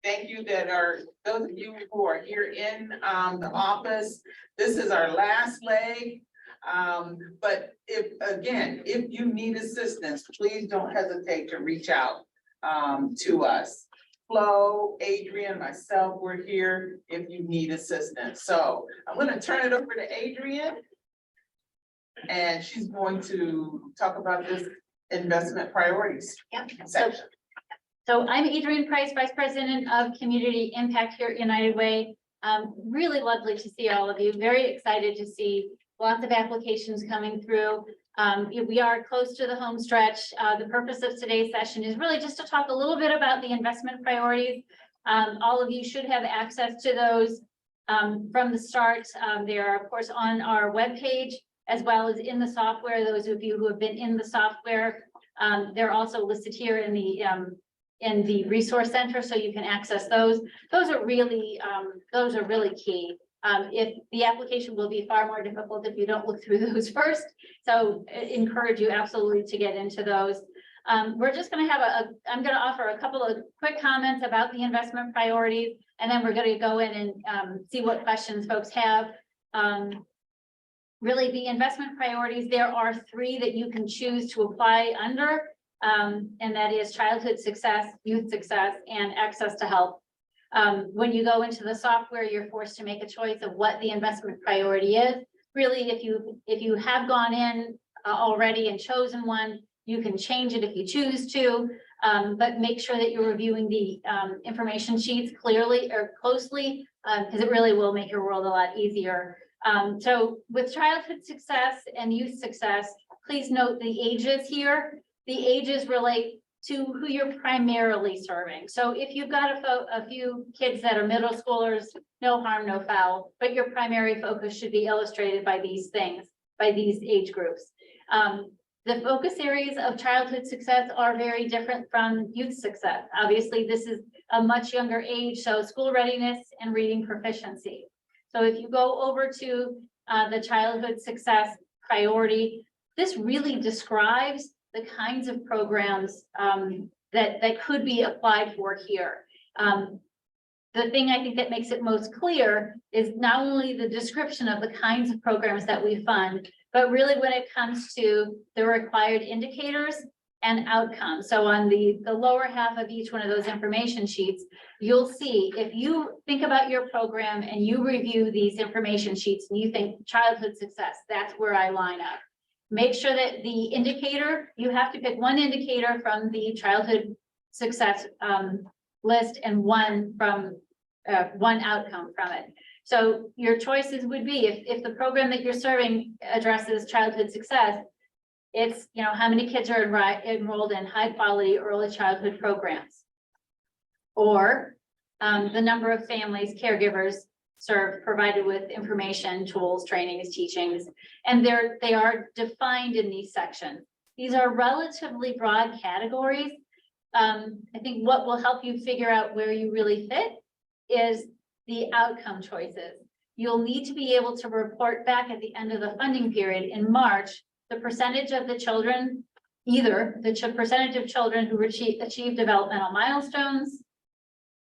thank you that are, those of you who are here in the office. This is our last leg. But if you need assistance, please don't hesitate to reach out to us. Flo, Adrian, myself, we're here if you need assistance. So I'm gonna turn it over to Adrian. And she's going to talk about this investment priorities Yep. section. So I'm Adrienne Price, Vice President of Community Impact here at United Way. Really lovely to see all of you. Very excited to see lots of applications coming through. We are close to the home stretch. The purpose of today's session is really just to talk a little bit about the investment priorities. All of you should have access to those from the start. They are, of course, on our webpage as well as in the software. Those of you who have been in the software, they're also listed here in the resource center, so you can access those. Those are really key. If the application will be far more difficult if you don't look through those first. So I encourage you absolutely to get into those. We're just going to have I'm going to offer a couple of quick comments about the investment priorities, and then we're going to go in and see what questions folks have. Really, the investment priorities, there are 3 that you can choose to apply under, and that is childhood success, youth success, and access to health. When you go into the software, you're forced to make a choice of what the investment priority is. Really, if you have gone in already and chosen one, you can change it if you choose to, but make sure that you're reviewing the information sheets clearly or closely, because it really will make your world a lot easier. So with childhood success and youth success, please note the ages here. The ages relate to who you're primarily serving. So if you've got a few kids that are middle schoolers, no harm, no foul, but your primary focus should be illustrated by these things, by these age groups. The focus areas of childhood success are very different from youth success. Obviously, this is a much younger age, so school readiness and reading proficiency. So if you go over to the childhood success priority, this really describes the kinds of programs that could be applied for here. The thing I think that makes it most clear is not only the description of the kinds of programs that we fund, but really when it comes to the required indicators and outcomes. So on the lower half of each one of those information sheets, you'll see if you think about your program and you review these information sheets and you think childhood success, that's where I line up. Make sure that the indicator, you have to pick one indicator from the childhood success list and one outcome from it. So your choices would be if the program that you're serving addresses childhood success, it's, how many kids are enrolled in high quality early childhood programs, or the number of families, caregivers served, provided with information, tools, trainings, teachings, and they are defined in these sections. These are relatively broad categories. I think what will help you figure out where you really fit is the outcome choices. You'll need to be able to report back at the end of the funding period in March, the percentage of the children, either the percentage of children who achieve developmental milestones,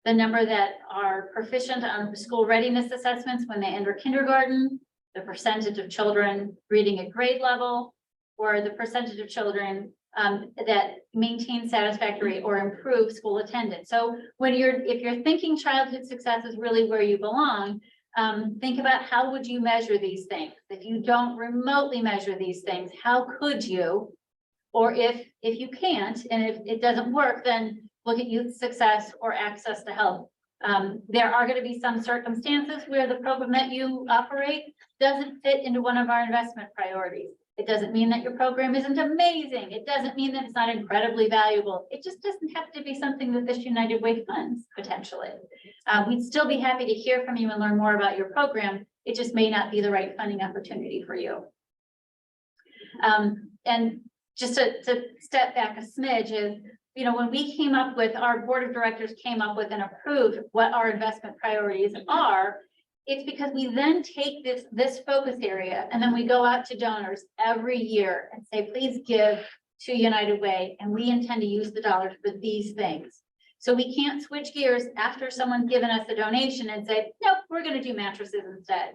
the number that are proficient on school readiness assessments when they enter kindergarten, the percentage of children reading at grade level, or the percentage of children that maintain satisfactory or improve school attendance. So if you're thinking childhood success is really where you belong, think about how would you measure these things? If you don't remotely measure these things, how could you? Or if you can't, and if it doesn't work, then look at youth success or access to health. There are going to be some circumstances where the program that you operate doesn't fit into one of our investment priorities. It doesn't mean that your program isn't amazing. It doesn't mean that it's not incredibly valuable. It just doesn't have to be something that this United Way funds, potentially. We'd still be happy to hear from you and learn more about your program. It just may not be the right funding opportunity for you. And just to step back a smidge is, when we came up with, our board of directors came up with and approved what our investment priorities are, it's because we then take this focus area and then we go out to donors every year and say, please give to United Way, and we intend to use the dollars for these things. So we can't switch gears after someone's given us a donation and say, nope, we're gonna do mattresses instead.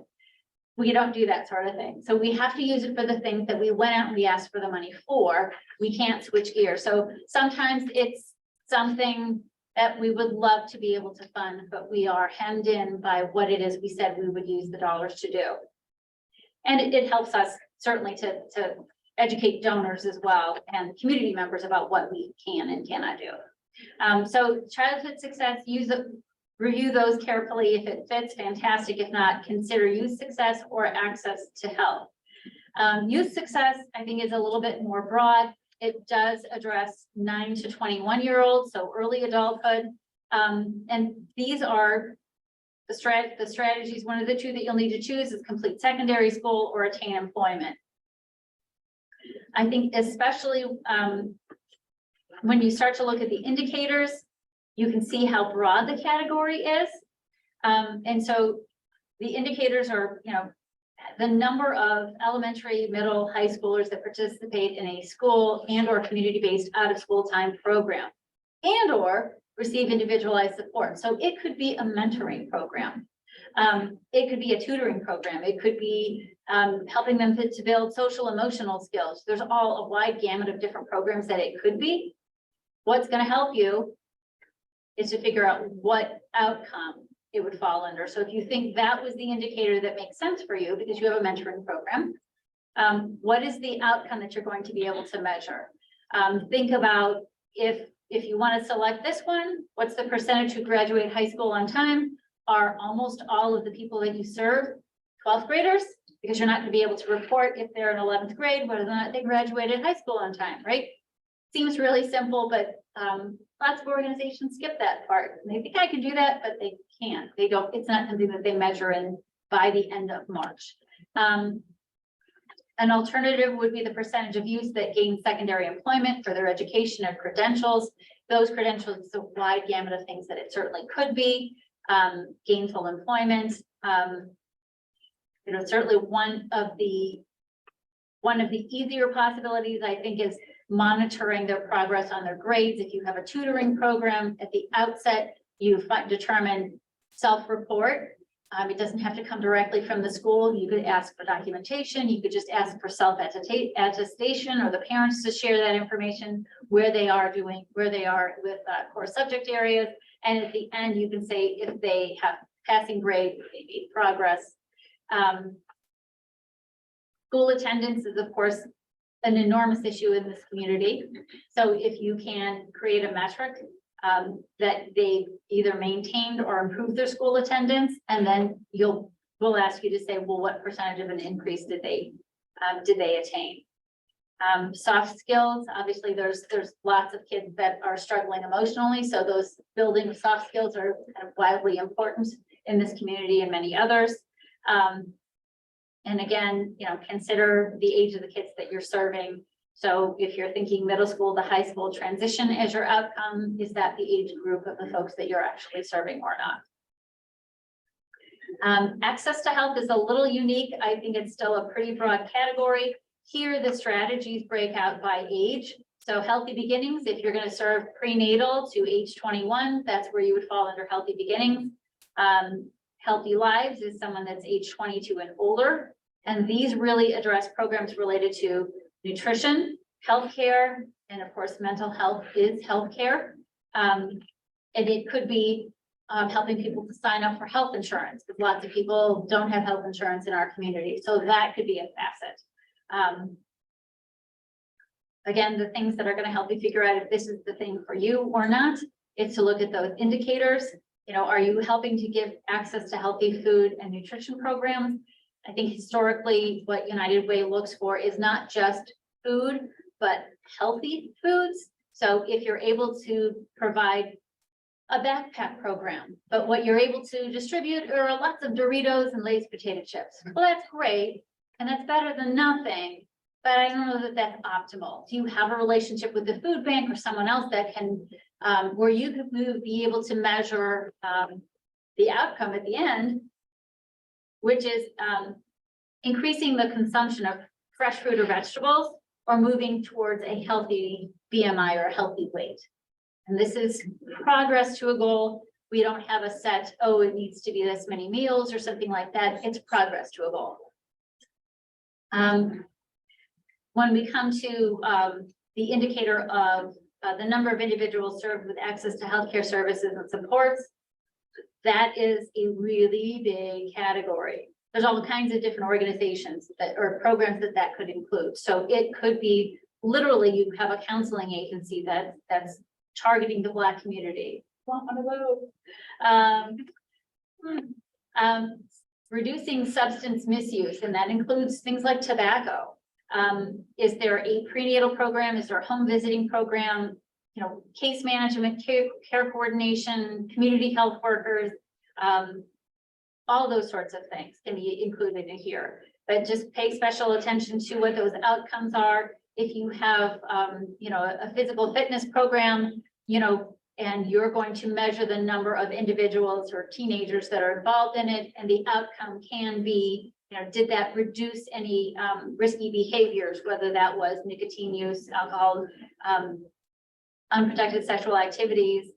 We don't do that sort of thing. So we have to use it for the things that we went out and we asked for the money for. We can't switch gears. So sometimes it's something that we would love to be able to fund, but we are hemmed in by what it is we said we would use the dollars to do. And it helps us certainly to educate donors as well and community members about what we can and cannot do. So childhood success, review those carefully. If it fits, fantastic. If not, consider youth success or access to health. Youth success, I think, is a little bit more broad. It does address 9 to 21-year-olds, so early adulthood. And these are the strategies. One of the two that you'll need to choose is complete secondary school or attain employment. I think especially when you start to look at the indicators, you can see how broad the category is. And so the indicators are, the number of elementary, middle, high schoolers that participate in a school and or community-based out-of-school time program and or receive individualized support. So it could be a mentoring program. It could be a tutoring program. It could be helping them to build social emotional skills. There's all a wide gamut of different programs that it could be. What's going to help you is to figure out what outcome it would fall under. So if you think that was the indicator that makes sense for you because you have a mentoring program, what is the outcome that you're going to be able to measure? Think about if you want to select this one, what's the percentage who graduate high school on time? Are almost all of the people that you serve 12th graders? Because you're not going to be able to report if they're in 11th grade, whether or not they graduated high school on time, right? Seems really simple, but lots of organizations skip that part. And they think I can do that, but they can't. They don't. It's not something that they measure in by the end of March. An alternative would be the percentage of youth that gain secondary employment for their education and credentials. Those credentials is a wide gamut of things that it certainly could be. Gainful employment. Certainly one of the easier possibilities, I think, is monitoring their progress on their grades. If you have a tutoring program at the outset, you determine self-report. It doesn't have to come directly from the school. You could ask for documentation. You could just ask for self-attestation or the parents to share that information, where they are with core subject areas. And at the end, you can say if they have passing grade, maybe progress. School attendance is, of course, an enormous issue in this community. So if you can create a metric that they either maintained or improved their school attendance, and then we'll ask you to say, well, what percentage of an increase did they attain? Soft skills, obviously there's lots of kids that are struggling emotionally. So those building of soft skills are kind of wildly important in this community and many others. And again, consider the age of the kids that you're serving. So if you're thinking middle school to high school transition as your outcome, is that the age group of the folks that you're actually serving or not? Access to health is a little unique. I think it's still a pretty broad category. Here, the strategies break out by age. So Healthy Beginnings, if you're going to serve prenatal to age 21, that's where you would fall under Healthy Beginnings. Healthy Lives is someone that's age 22 and older. And these really address programs related to nutrition, healthcare, and of course, mental health is healthcare. And it could be helping people to sign up for health insurance, because lots of people don't have health insurance in our community. So that could be a facet. Again, the things that are going to help you figure out if this is the thing for you or not, is to look at those indicators. Are you helping to give access to healthy food and nutrition programs? I think historically what United Way looks for is not just food, but healthy foods. So if you're able to provide a backpack program, but what you're able to distribute are lots of Doritos and Lay's potato chips. Well, that's great. And that's better than nothing, but I don't know that that's optimal. Do you have a relationship with the food bank or someone else that can, where you could be able to measure the outcome at the end, which is increasing the consumption of fresh fruit or vegetables, or moving towards a healthy BMI or a healthy weight. And this is progress to a goal. We don't have a set, oh, it needs to be this many meals or something like that. It's progress to a goal. When we come to the indicator of the number of individuals served with access to healthcare services and supports, that is a really big category. There's all kinds of different organizations that or programs that could include. So it could be literally you have a counseling agency that's targeting the Black community. Reducing substance misuse, and that includes things like tobacco. Is there a prenatal program? Is there a home visiting program? You know, case management, care coordination, community health workers, all those sorts of things can be included in here. But just pay special attention to what those outcomes are. If you have, you know, a physical fitness program, you know, and you're going to measure the number of individuals or teenagers that are involved in it, and the outcome can be, you know, did that reduce any risky behaviors, whether that was nicotine use, alcohol, unprotected sexual activities,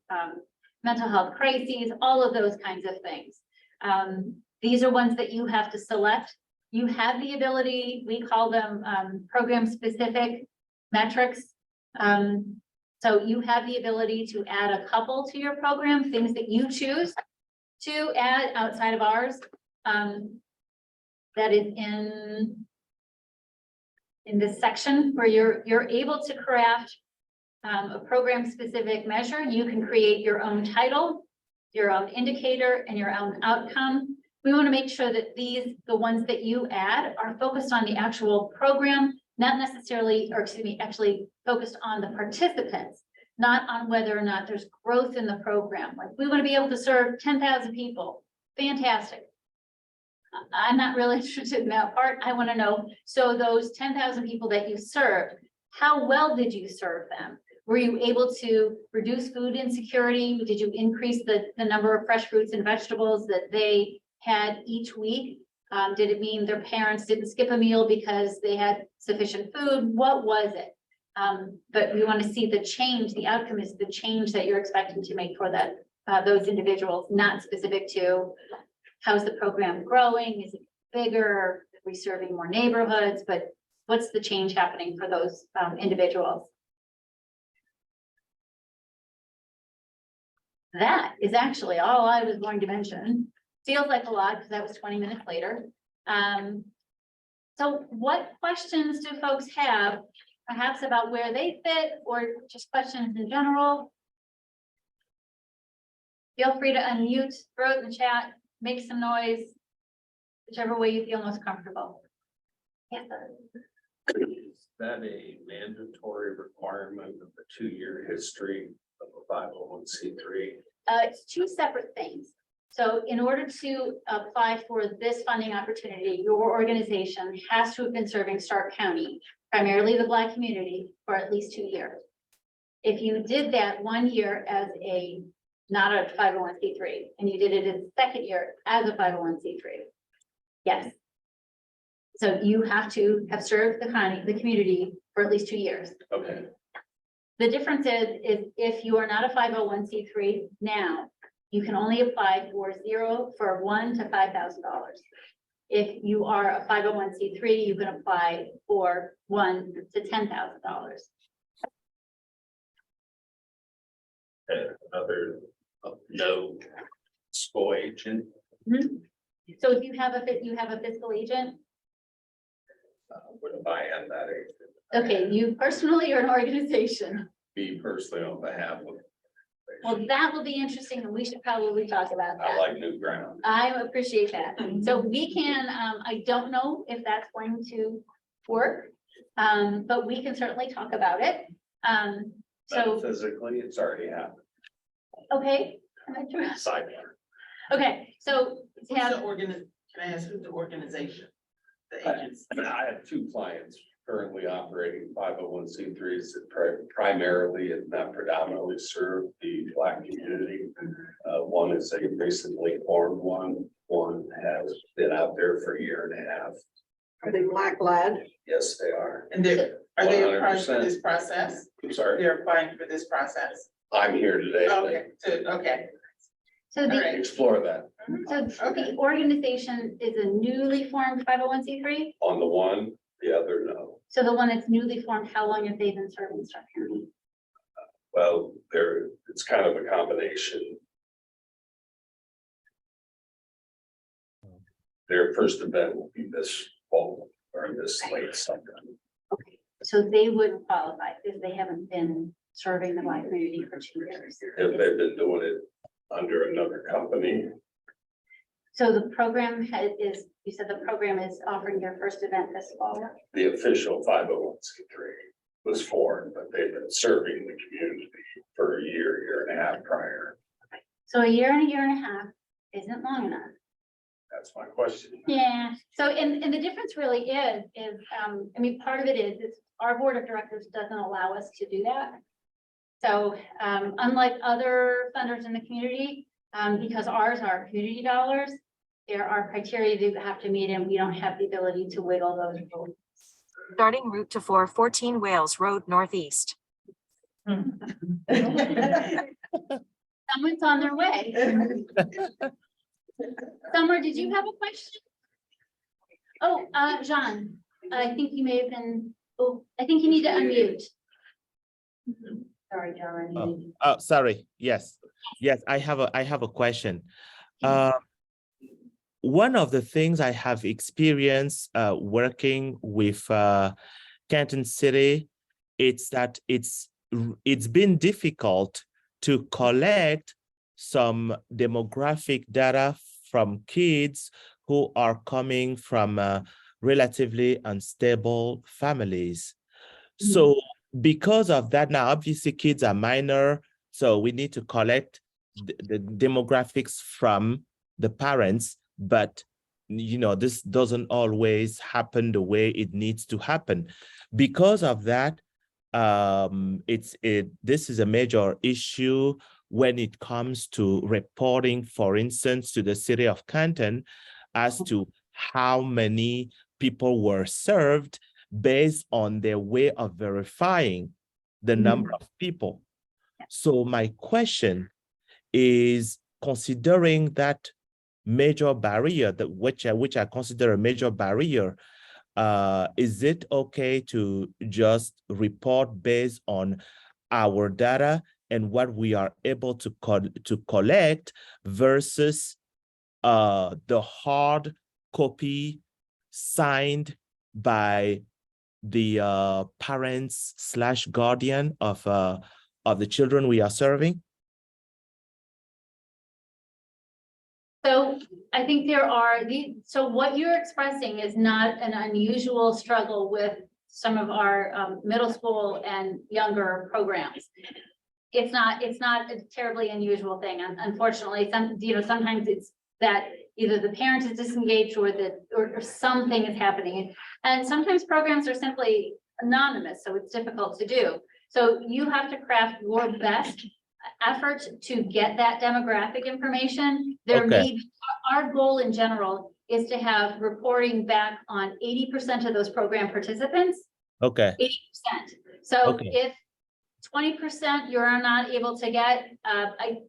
mental health crises, all of those kinds of things. These are ones that you have to select. You have the ability, we call them program-specific metrics. So you have the ability to add a couple to your program, things that you choose to add outside of ours. That is in this section where you're able to craft a program-specific measure. You can create your own title, your own indicator, and your own outcome. We want to make sure that the ones that you add are focused on the actual program, not necessarily, or excuse me, actually focused on the participants, not on whether or not there's growth in the program. Like, we want to be able to serve 10,000 people. Fantastic. I'm not really interested in that part. I want to know, so those 10,000 people that you served, how well did you serve them? Were you able to reduce food insecurity? Did you increase the number of fresh fruits and vegetables that they had each week? Did it mean their parents didn't skip a meal because they had sufficient food? What was it? But we want to see the change. The outcome is the change that you're expecting to make for that those individuals, not specific to how's the program growing? Is it bigger? Are we serving more neighborhoods? But what's the change happening for those individuals? That is actually all I was going to mention. Feels like a lot because that was 20 minutes later. So what questions do folks have, perhaps about where they fit, or just questions in general? Feel free to unmute, throw it in the chat, make some noise, whichever way you feel most comfortable. Yes, sir. Is that a mandatory requirement of the 2-year history of a 501c3? It's two separate things. So in order to apply for this funding opportunity, your organization has to have been serving Stark County, primarily the Black community, for at least 2 years. If you did that 1 year as not a 501c3, and you did it in the second year as a 501c3, yes. So you have to have served the community for at least 2 years. Okay. The difference is if you are not a 501c3 now, you can only apply for $1,000 to $5,000. If you are a 501c3, you can apply for $1,000 to $10,000. Another no school agent. So if you have a fiscal agent, What if I had that agent? okay, you personally or an organization? Me personally on behalf of. Well, that will be interesting, and we should probably talk about I that. like new ground. I appreciate that. So we can, I don't know if that's going to work, but we can certainly talk about it. So, Physically, it's already happened. okay. Sidebar. Okay, so Who's the can I ask who's the organization? The agency? I have 2 clients currently operating 501c3s that primarily and not predominantly serve the Black community. One is a recently formed one has been out there for a year and a half. Are they Black led? Yes, they are. And are they applying for 100%. this process? I'm sorry. They're applying for this process? I'm here today Okay, okay, So all the, right. to explore that. so the organization is a newly formed 501c3. On the one, the other, no. So the one that's newly formed, how long have they been serving Stark County? Well, it's kind of a combination. Their first event will be this fall or this late summer. Okay, so they would qualify because they haven't been serving the Black community for 2 years. If they've been doing it under another company, So the program is, you said the program is offering their first event this fall. the official 501c3 was formed, but they've been serving the community for a year and a half prior. So a year and a half isn't long enough. That's my question. Yeah, so and the difference really is, I mean, part of it is our board of directors doesn't allow us to do that. So, unlike other funders in the community, because ours are community dollars, there are criteria that you have to meet and we don't have the ability to wiggle those rules. Starting route to 414 Wales Road Northeast. Someone's on their way. Summer, did you have a question? Oh, John, I think you may have been, I think you need to unmute. Sorry, John. Oh, sorry. Yes. I have a question. One of the things I have experienced working with Canton City, it's that it's been difficult to collect some demographic data from kids who are coming from relatively unstable families. So because of that, now obviously kids are minor, so we need to collect the demographics from the parents, but this doesn't always happen the way it needs to happen. Because of that, this is a major issue when it comes to reporting, for instance, to the city of Canton as to how many people were served based on their way of verifying the number of people. So my question is, considering that major barrier, which I consider a major barrier, is it okay to just report based on our data and what we are able to collect versus the hard copy signed by the parents/guardian of the children we are serving? So I think there are so what you're expressing is not an unusual struggle with some of our middle school and younger programs. It's not a terribly unusual thing. Unfortunately, sometimes it's that either the parent is disengaged or something is happening. And sometimes programs are simply anonymous, so it's difficult to do. So you have to craft your best effort to get that demographic information. Our goal in general is to have reporting back on 80% of those program participants. Okay. 80%. So if 20% you're not able to get,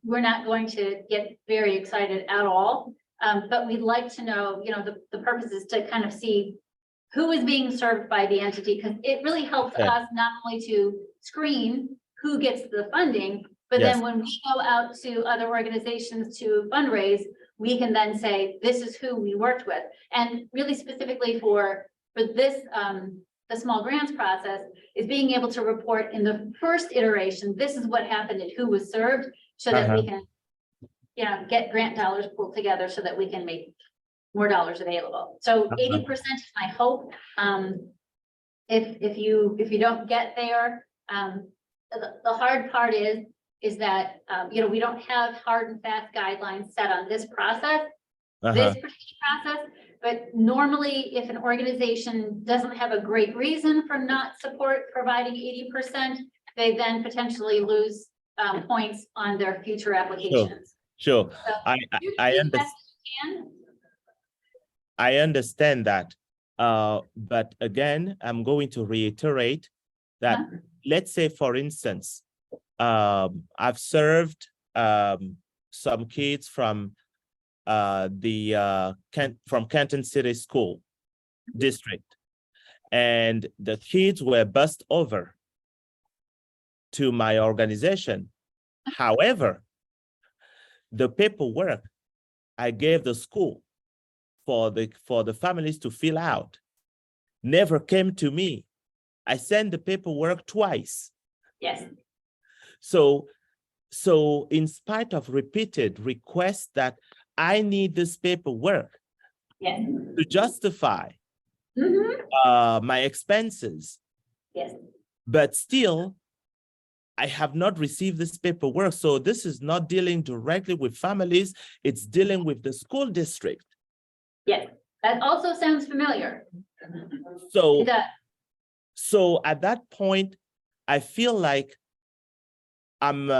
we're not going to get very excited at all. But we'd like to know, the purpose is to kind of see who is being served by the entity, because it really helps us not only to screen who gets the funding, but then when we go out to other organizations to fundraise, we can then say, this is who we worked with. And really specifically for this, the small grants process is being able to report in the first iteration, this is what happened and who was served, so that we can, get grant dollars pulled together so that we can make more dollars available. So 80% is my hope. If you don't get there, the hard part is that, we don't have hard and fast guidelines set on this process, this particular process. But normally, if an organization doesn't have a great reason for not providing 80%, they then potentially lose points on their future applications. Sure. So I understand that. But again, I'm going to reiterate that, let's say, for instance, I've served some kids from from Canton City School District, and the kids were bussed over to my organization. However, the paperwork I gave the school for the families to fill out never came to me. I sent the paperwork twice. Yes, So in spite of repeated requests that I need this paperwork yes. to justify my expenses, Yes, but still I have not received this paperwork. So this is not dealing directly with families, it's dealing with the school district. yes. That also sounds familiar. So, It does. so at that point, I feel like I'm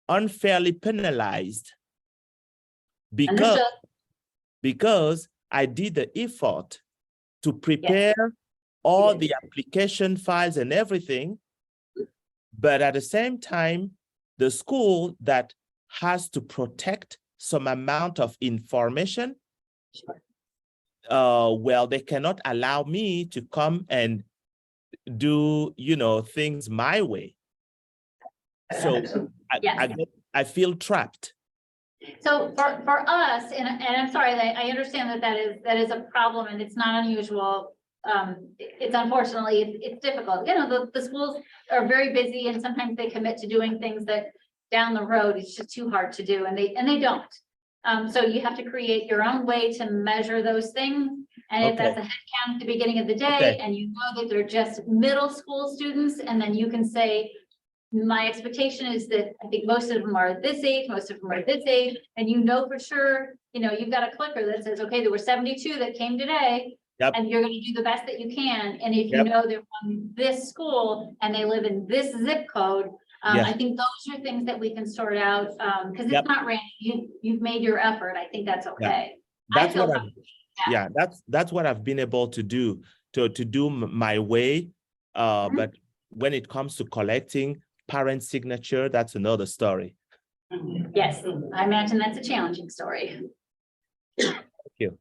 unfairly penalized Understood. because I did the effort to prepare all the application files and everything. But at the same time, the school that has to protect some amount of information, well, they cannot allow me to come and do, things my way. So I feel trapped. So for us, and I'm sorry, I understand that is a problem and it's not unusual. It's unfortunately, it's difficult. The schools are very busy and sometimes they commit to doing things that down the road, it's just too hard to do and they don't. So you have to create your own way to measure those things. And if that's a head count at the beginning of the day and you know that they're just middle school students, and then you can say, my expectation is that I think most of them are this age, most of them are this age, and for sure, you've got a clicker that says, okay, there were 72 that came today. Yep. And you're going to do the best that you can. And if you know they're from this school and they live in this zip code, I think those are things that we can sort out, because it's not random. You've made your effort. I think that's okay. That's that's what I've been able to do my way. But when it comes to collecting parent signature, that's another story. Yes, I imagine that's a challenging story. Thank you.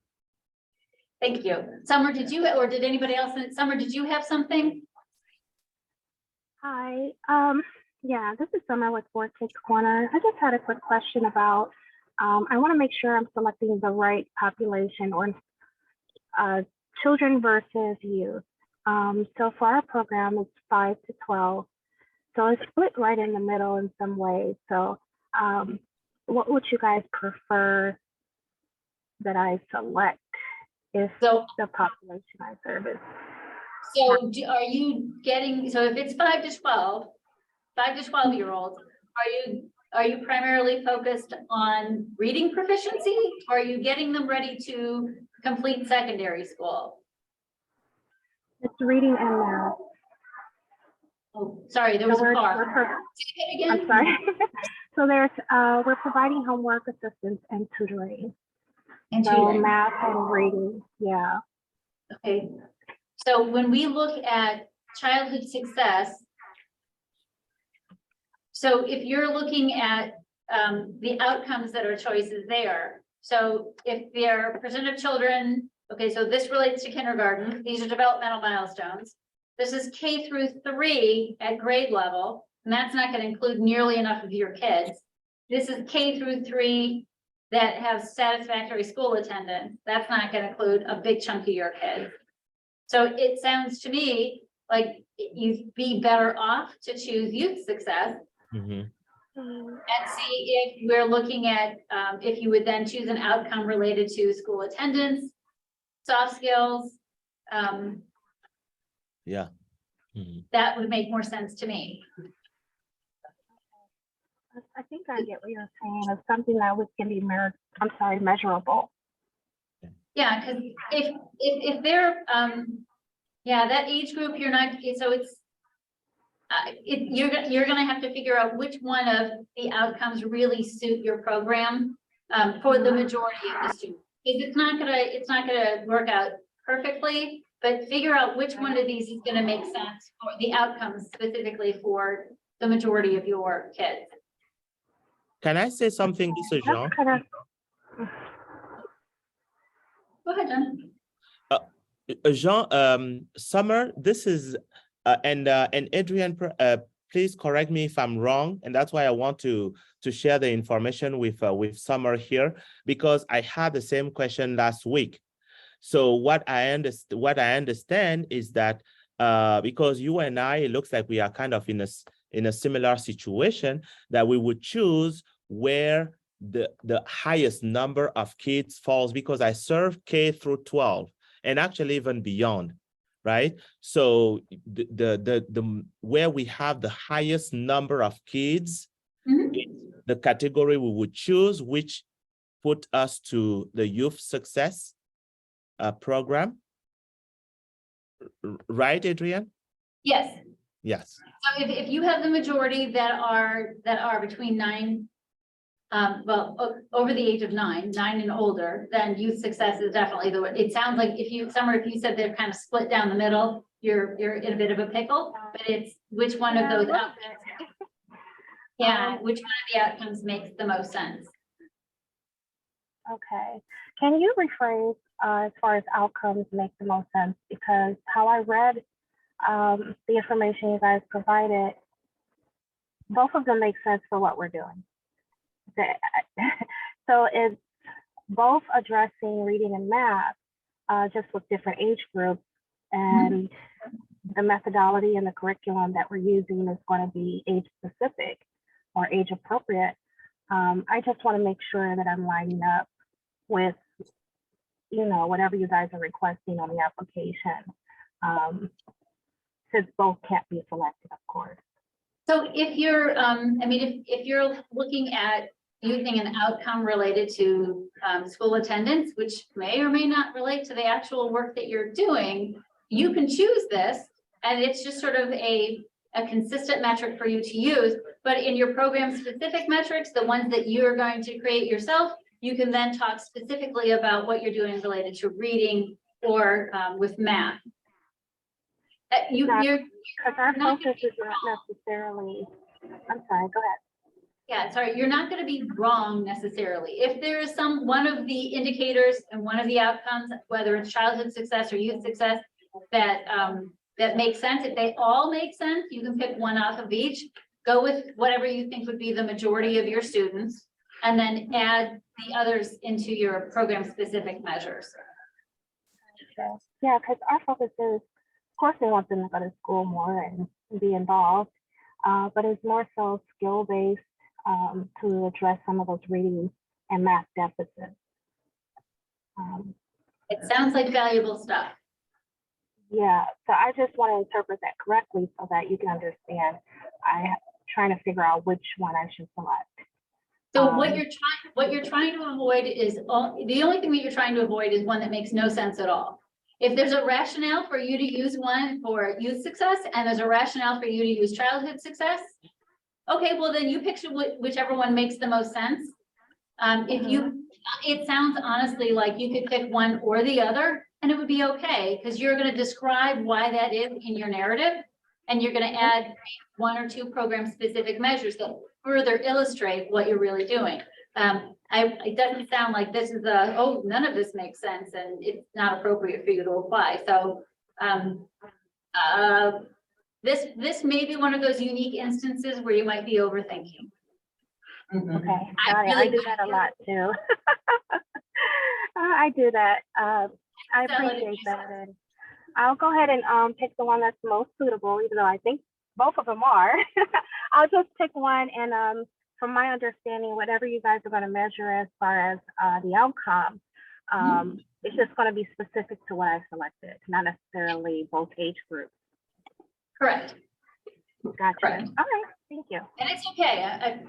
Thank you. Summer, did anybody else? Summer, did you have something? Hi. Yeah, this is Summer with Four Kids Corner. I just had a quick question about, I want to make sure I'm selecting the right population or children versus youth. So for our program, it's 5 to 12. So it's split right in the middle in some ways. So what would you guys prefer that I select if the population I serve is? So are you getting, so if it's 5 to 12-year-olds, are you primarily focused on reading proficiency? Or are you getting them ready to complete secondary school? It's reading and math. Oh, sorry, there was a car. Say it again. I'm sorry. So we're providing homework assistance and tutoring. So math and reading, yeah. Okay. So when we look at childhood success, so if you're looking at the outcomes that are choices there, so if their percent of children, okay, so this relates to kindergarten, these are developmental milestones. This is K through 3 at grade level, and that's not going to include nearly enough of your kids. This is K through 3 that have satisfactory school attendance. That's not going to include a big chunk of your kids. So it sounds to me like you'd be better off to choose youth success and see if we're looking at, if you would then choose an outcome related to school attendance, soft skills. That would make more sense to me. I think I get what you're saying. It's something that can be measurable. Yeah, because if they're that age group, you're not, so it's you're gonna have to figure out which one of the outcomes really suit your program for the majority of the students. It's not gonna work out perfectly, but figure out which one of these is gonna make sense for the outcomes specifically for the majority of your kids. Can I say something, Lisa Jean? That's kind of, Go ahead, Jen. Jean, Summer, this is, and Adrian, please correct me if I'm wrong, and that's why I want to share the information with Summer here, because I had the same question last week. So what I understand is that because you and I, it looks like we are kind of in a similar situation, that we would choose where the highest number of kids falls, because I serve K through 12 and actually even beyond, right? So the where we have the highest number of kids, the category we would choose, which put us to the youth success program, right, Adrian? Yes. Yes. So if you have the majority that are between 9, over the age of 9 and older, then youth success is definitely the way. It sounds like Summer, if you said they're kind of split down the middle, you're in a bit of a pickle, but it's which one of those outcomes. Yeah, which one of the outcomes makes the most sense? okay. Can you rephrase as far as outcomes make the most sense? Because how I read the information you guys provided, both of them make sense for what we're doing. So it's both addressing reading and math, just with different age groups, and the methodology and the curriculum that we're using is going to be age specific or age appropriate. I just want to make sure that I'm lining up with, whatever you guys are requesting on the application. Since both can't be selected, of course. So if you're, if you're looking at using an outcome related to school attendance, which may or may not relate to the actual work that you're doing, you can choose this, and it's just sort of a consistent metric for you to use. But in your program specific metrics, the ones that you're going to create yourself, you can then talk specifically about what you're doing related to reading or with math. You're Because our focus is not necessarily, I'm sorry, go ahead. Yeah, sorry, you're not going to be wrong necessarily. If there is one of the indicators and one of the outcomes, whether it's childhood success or youth success, that makes sense, if they all make sense, you can pick one off of each, go with whatever you think would be the majority of your students, and then add the others into your program specific measures. Yeah, because our focus is, of course, we want them to go to school more and be involved, but it's more so skill-based to address some of those reading and math deficits. It sounds like valuable stuff. Yeah, so I just want to interpret that correctly so that you can understand. I'm trying to figure out which one I should select. So what you're trying to avoid is the only thing that you're trying to avoid is one that makes no sense at all. If there's a rationale for you to use one for youth success and there's a rationale for you to use childhood success, okay, well then you pick whichever one makes the most sense. It sounds honestly like you could pick one or the other and it would be okay, because you're going to describe why that is in your narrative, and you're going to add 1 or 2 program specific measures that further illustrate what you're really doing. It doesn't sound like this is none of this makes sense and it's not appropriate for you to apply. So this may be one of those unique instances where you might be overthinking. Okay, I do that a lot too. I do that. I appreciate that. And I'll go ahead and pick the one that's most suitable, even though I think both of them are. I'll just pick one, and from my understanding, whatever you guys are going to measure as far as the outcome, it's just going to be specific to what I selected, not necessarily both age groups. Correct. Gotcha. Correct. All right, thank you. And it's okay.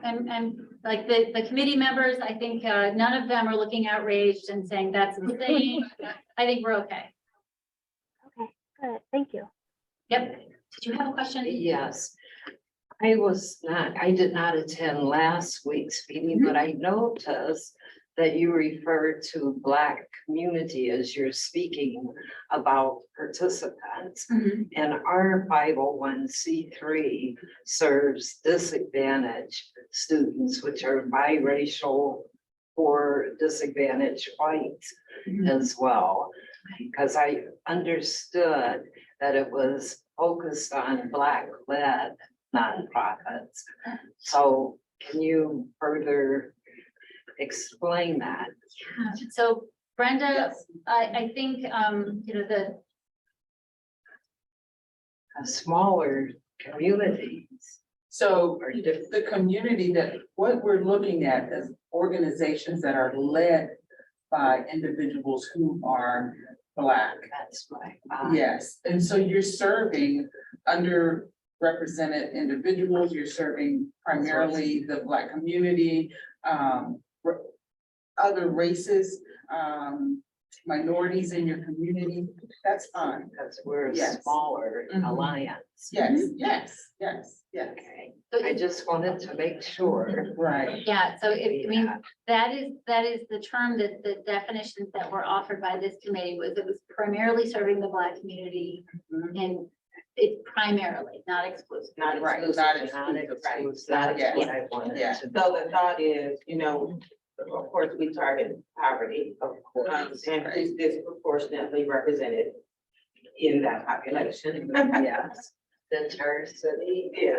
I'm like the committee members, I think none of them are looking outraged and saying that's insane. I think we're okay. Okay, good. Thank you. Yep. Did you have a question? Yes. I did not attend last week's meeting, but I noticed that you refer to Black community as you're speaking about participants. And our 501c3 serves disadvantaged students, which are biracial or disadvantaged whites as well. Because I understood that it was focused on Black-led nonprofits. So can you further explain that? So Brenda, Yes. I think, you know, Smaller communities So are different. the community that, what we're looking at is organizations that are led by individuals who are Black. That's right. Yes, and so you're serving underrepresented individuals, you're serving primarily the Black community, other races, minorities in your community, that's fine. Because we're a Yes. smaller Mhm. alliance. Yes, yes, yes, yes, Okay, so I just wanted to make sure. right. yeah, so I mean, Yeah. that is the term that the definitions that were offered by this committee was, it was primarily serving the Black community. Mhm. And it's primarily, not exclusive. Not Right, exclusive, not not exclusive, exclusive. That's yes. what I wanted Yeah. to. So the thought is, you know, of course, we target poverty, Of course. and who's disproportionately represented in that population. Yes. Diversity. Yeah.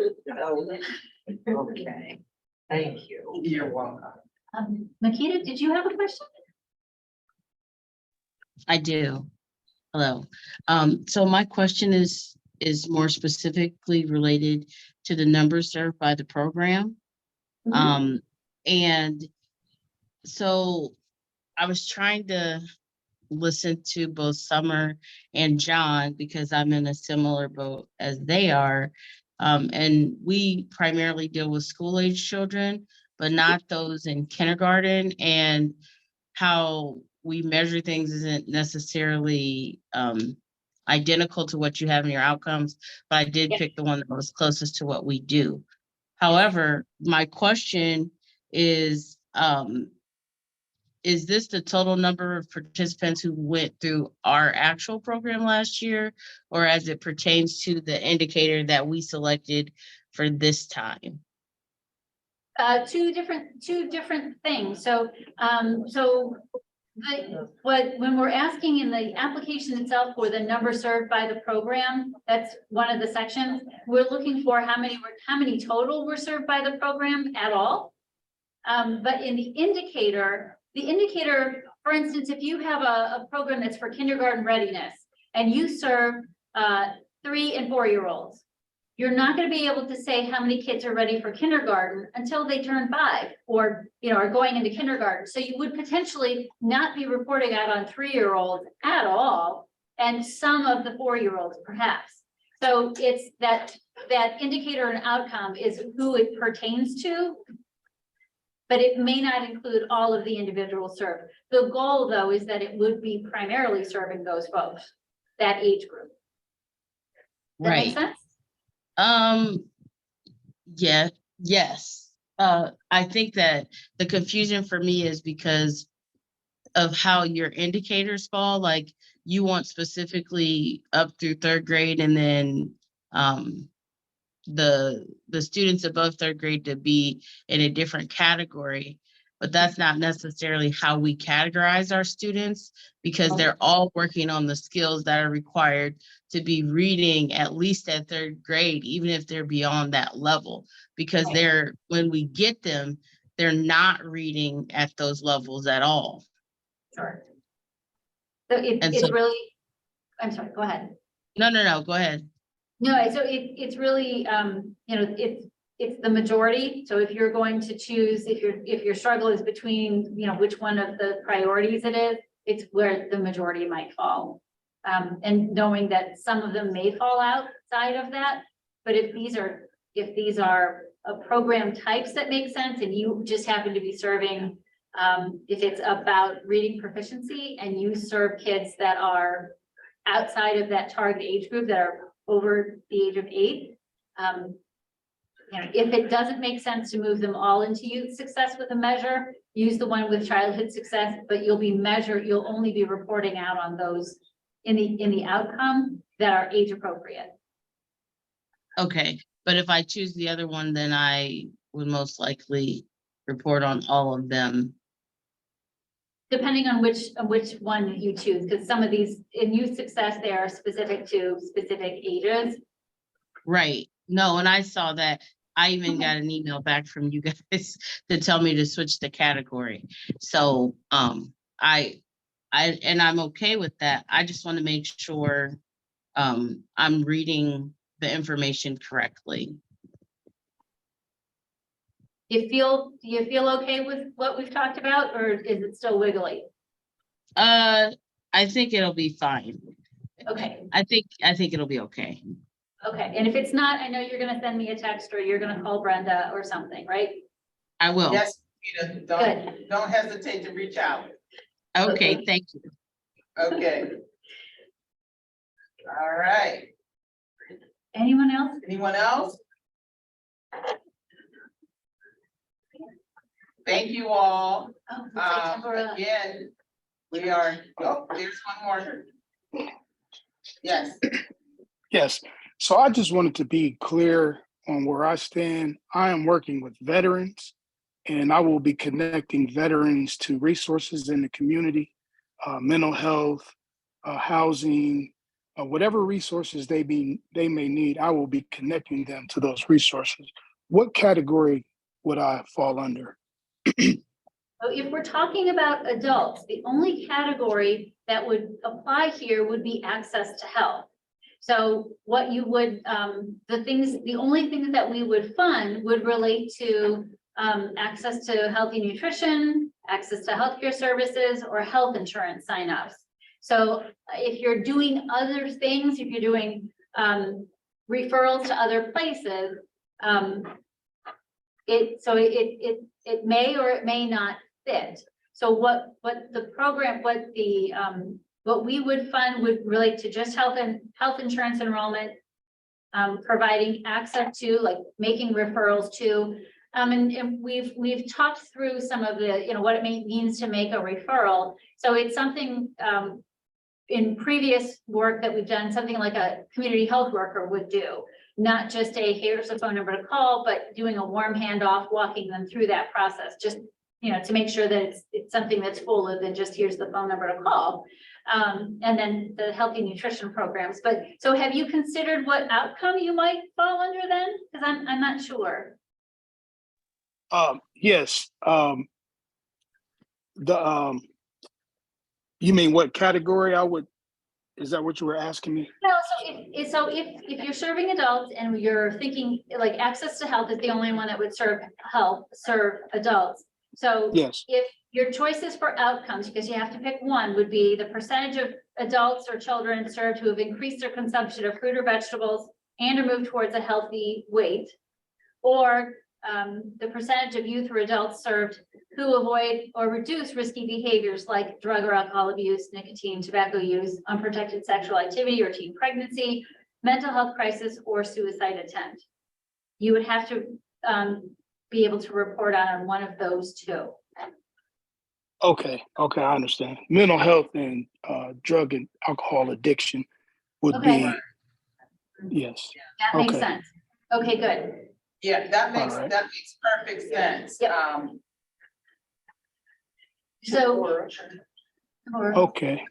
Okay, thank you. You're welcome. Makita, did you have a question? I do. Hello. So my question is more specifically related to the numbers served by the program. And so I was trying to listen to both Summer and John because I'm in a similar boat as they are. And we primarily deal with school age children, but not those in kindergarten, and how we measure things isn't necessarily identical to what you have in your outcomes, but I did pick the one that was closest to what we do. However, my question is this the total number of participants who went through our actual program last year, or as it pertains to the indicator that we selected for this time? Two different things. So, when we're asking in the application itself for the number served by the program, that's one of the sections. We're looking for how many total were served by the program at all. But in the indicator, for instance, if you have a program that's for kindergarten readiness and you serve 3 and 4-year-olds, you're not going to be able to say how many kids are ready for kindergarten until they turn 5 or, you know, are going into kindergarten. So you would potentially not be reporting out on 3-year-olds at all, and some of the 4-year-olds perhaps. So it's that indicator and outcome is who it pertains to, but it may not include all of the individuals served. The goal, though, is that it would be primarily serving those folks, that age group. Does that make sense? Yeah, yes. I think that the confusion for me is because of how your indicators fall. Like, you want specifically up through 3rd grade, and then the students above 3rd grade to be in a different category, but that's not necessarily how we categorize our students, because they're all working on the skills that are required to be reading at least at 3rd grade, even if they're beyond that level, because when we get them, they're not reading at those levels at all. Sure. So it's really, I'm sorry, go ahead. No, go ahead. No, so it's really, you know, it's the majority. So if you're going to choose, if your struggle is between, you know, which one of the priorities it is, it's where the majority might fall. And knowing that some of them may fall outside of that, but if these are program types that make sense, and you just happen to be serving, if it's about reading proficiency and you serve kids that are outside of that target age group, that are over the age of 8, you know, if it doesn't make sense to move them all into youth success with a measure, use the one with childhood success, but you'll only be reporting out on those in the outcome that are age appropriate. Okay, but if I choose the other one, then I would most likely report on all of them. Depending on which one you choose, because some of these in youth success, they are specific to specific ages. Right, no, and I saw that. I even got an email back from you guys to tell me to switch the category. So, and I'm okay with that. I just want to make sure I'm reading the information correctly. Do you feel okay with what we've talked about, or is it still wiggly? I think it'll be fine. Okay, I think it'll be okay. okay. And if it's not, I know you're gonna send me a text or you're gonna call Brenda or something, right? I will. Yes, Rita, don't hesitate to reach out. Okay, thank you. Okay. All right. Anyone else? Anyone else? Thank you all. Oh, looks like Deborah. Again, we are, oh, there's one more. Yes, Yes, so I just wanted to be clear on where I stand. I am working with veterans, and I will be connecting veterans to resources in the community, mental health, housing, whatever resources they may need. I will be connecting them to those resources. What category would I fall under? So if we're talking about adults, the only category that would apply here would be access to health. So what you would, the only things that we would fund would relate to access to healthy nutrition, access to healthcare services, or health insurance signups. So if you're doing other things, if you're doing referrals to other places, it may or it may not fit. So what we would fund would relate to just health insurance enrollment, providing access to, like, making referrals to, and we've talked through some of the, what it means to make a referral. So it's something in previous work that we've done, something like a community health worker would do. Not just here's a phone number to call, but doing a warm handoff, walking them through that process, just, to make sure that it's something that's fuller than just here's the phone number to call. And then the healthy nutrition programs. But so have you considered what outcome you might fall under then? Because I'm not sure. Yes. You mean what category I would? Is that what you were asking me? No, so if you're serving adults and you're thinking like access to health is the only one that would serve adults. So Yes. if your choices for outcomes, because you have to pick one, would be the percentage of adults or children served who have increased their consumption of fruit or vegetables and are moved towards a healthy weight, or the percentage of youth or adults served who avoid or reduce risky behaviors like drug or alcohol abuse, nicotine, tobacco use, unprotected sexual activity or teen pregnancy, mental health crisis, or suicide attempt. You would have to be able to report on one of those two. Okay, I understand. Mental health and drug and alcohol addiction would be, yes. That makes Okay. sense. Okay, good. yeah, that makes All right. perfect sense. Yep. So, Okay,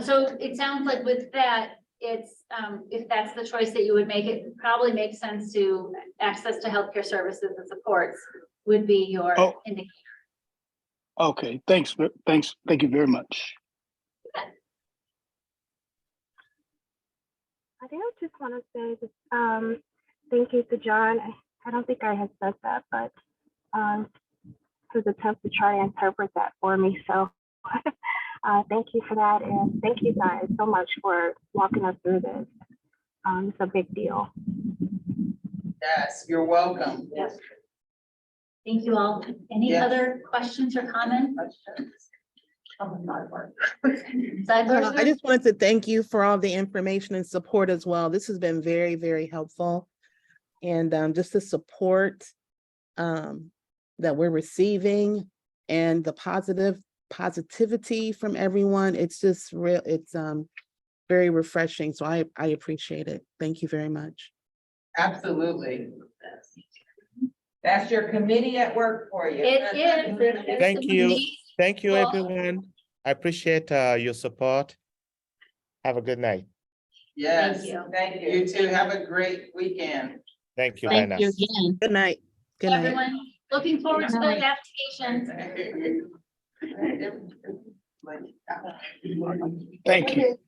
so it sounds like with that, it's, if that's the choice that you would make, it probably makes sense to access to healthcare services and supports would be your Oh. indicator. okay, thanks, thank you very much. I think I just want to say this, thank you to John. I don't think I had said that, but his attempt to try and interpret that for me. So thank you for that. And thank you guys so much for walking us through this. It's a big deal. Yes, you're welcome. Yes. Thank you all. Any Yes. other questions or comments? I just wanted to thank you for all the information and support as well. This has been very, very helpful. And just the support that we're receiving and the positivity from everyone. It's just real, it's very refreshing. So I appreciate it. Thank you very much. Absolutely. That's your committee at work for you. It is. Thank you. Thank you, Well- everyone. I appreciate your support. Have a good night. Yes, you. thank you. You too. Have a great weekend. Thank you. Bye now. Thank you again. Good night. Good night. Everyone, looking forward to those applications. Thank you. Thank you.